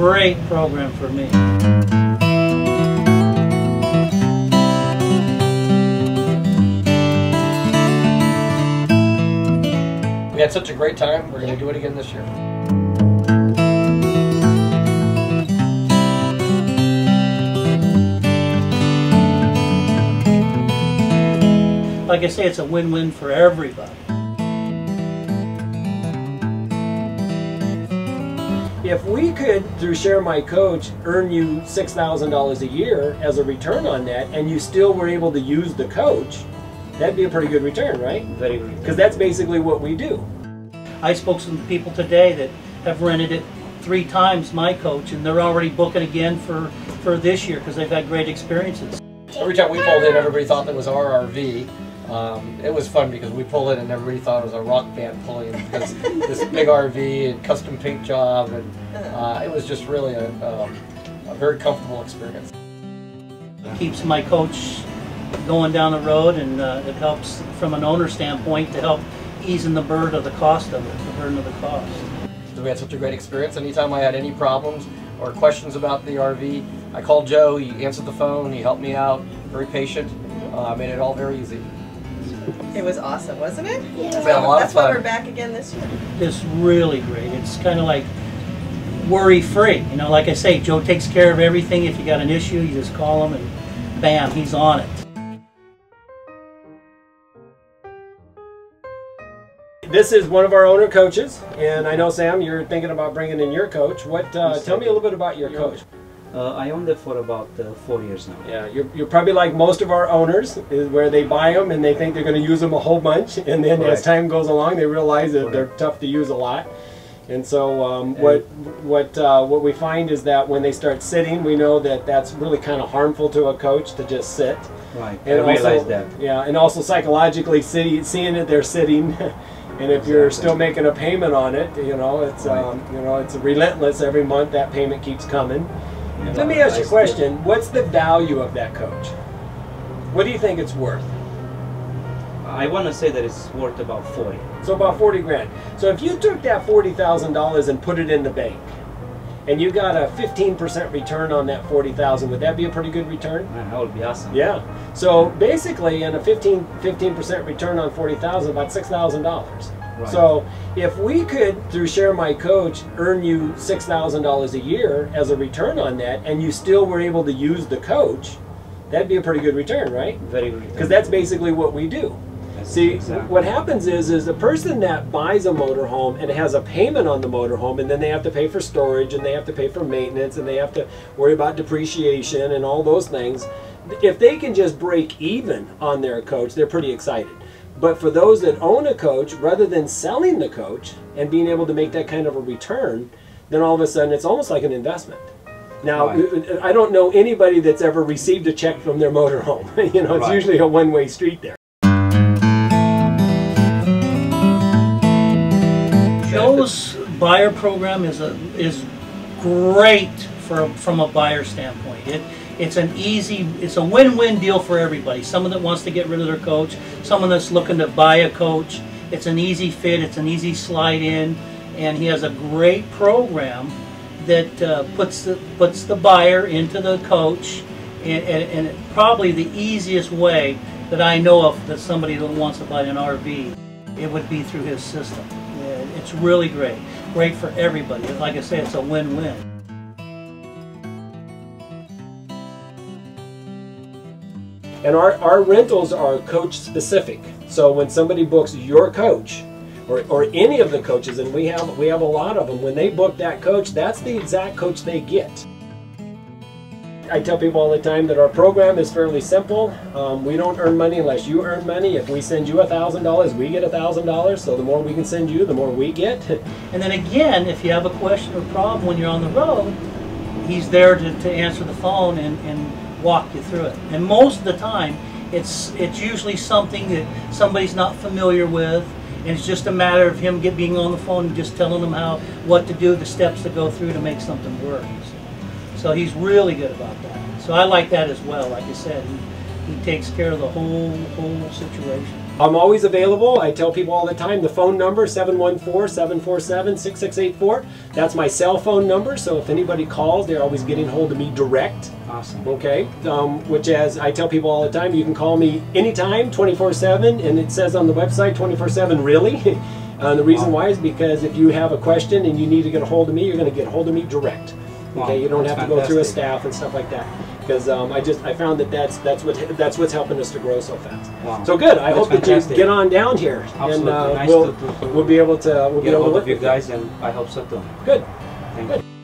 great program for me. We had such a great time. We're going to do it again this year. Like I say, it's a win-win for everybody. If we could, through Share My Coach, earn you $6,000 a year as a return on that, and you still were able to use the coach, that'd be a pretty good return, right? Very good. Because that's basically what we do. I spoke to some people today that have rented it 3 times, my coach, and they're already booking again for this year because they've had great experiences. Every time we pulled in, everybody thought that was our RV. It was fun because we pulled in and everybody thought it was a rock band pulling in because this big RV and custom paint job, and it was just really a very comfortable experience. It keeps my coach going down the road, and it helps from an owner standpoint to help easing the burden of the cost of it, the burden of the cost. So we had such a great experience. Anytime I had any problems or questions about the RV, I called Joe, he answered the phone, he helped me out, very patient, made it all very easy. It was awesome, wasn't it? Yeah. It's been a lot of fun. That's why we're back again this year. It's really great. It's kind of like worry-free. You know, like I say, Joe takes care of everything. If you got an issue, you just call him and bam, he's on it. This is one of our owner coaches, and I know, Sam, you're thinking about bringing in your coach. Tell me a little bit about your coach. I owned it for about 4 years now. Yeah, you're probably like most of our owners, is where they buy them and they think they're going to use them a whole bunch, and then as time goes along, they realize that they're tough to use a lot. And so what we find is that when they start sitting, we know that that's really kind of harmful to a coach to just sit. Right. And I realize that. Yeah, and also psychologically seeing that they're sitting. And if you're still making a payment on it, you know, it's it's relentless. Every month that payment keeps coming. Let me ask you a question. What's the value of that coach? What do you think it's worth? I want to say that it's worth about 40. So about 40 grand. So if you took that $40,000 and put it in the bank, and you got a 15% return on that $40,000, would that be a pretty good return? Man, that would be awesome. Yeah. So basically, in a 15% return on $40,000, about $6,000. Right. So if we could, through Share My Coach, earn you $6,000 a year as a return on that, and you still were able to use the coach, that'd be a pretty good return, right? Very good. Because that's basically what we do. See, what happens is the person that buys a motorhome and has a payment on the motorhome, and then they have to pay for storage, and they have to pay for maintenance, and they have to worry about depreciation and all those things. If they can just break even on their coach, they're pretty excited. But for those that own a coach, rather than selling the coach and being able to make that kind of a return, then all of a sudden it's almost like an investment. Now, I don't know anybody that's ever received a check from their motorhome. You know, it's usually a one-way street there. Joe's buyer program is great from a buyer standpoint. It's a win-win deal for everybody. Someone that wants to get rid of their coach, someone that's looking to buy a coach. It's an easy fit, it's an easy slide in, and he has a great program that puts the buyer into the coach, and probably the easiest way that I know of that somebody that wants to buy an RV, it would be through his system. It's really great. Great for everybody. Like I say, it's a win-win. And our rentals are coach specific. So when somebody books your coach, or any of the coaches, and we have a lot of them, when they book that coach, that's the exact coach they get. I tell people all the time that our program is fairly simple. We don't earn money unless you earn money. If we send you $1,000, we get $1,000. So the more we can send you, the more we get. And then again, if you have a question or problem when you're on the road, he's there to answer the phone and walk you through it. And most of the time, it's usually something that somebody's not familiar with, and it's just a matter of him being on the phone and just telling them what to do, the steps to go through to make something work. So he's really good about that. So I like that as well. Like I said, he takes care of the whole situation. I'm always available. I tell people all the time, the phone number, 714-747-6684. That's my cell phone number, so if anybody calls, they're always getting hold of me direct. Awesome. Okay, which, as I tell people all the time, you can call me anytime, 24/7, and it says on the website 24/7 really. The reason why is because if you have a question and you need to get a hold of me, you're going to get a hold of me direct. Okay, you don't have to go through a staff and stuff like that. Because I found that that's what's helping us to grow so fast. Wow. So good. I hope that you get on down here, Absolutely. and Nice we'll be able to get a hold work of you with guys, and I hope so too. Good. Thank Good. you.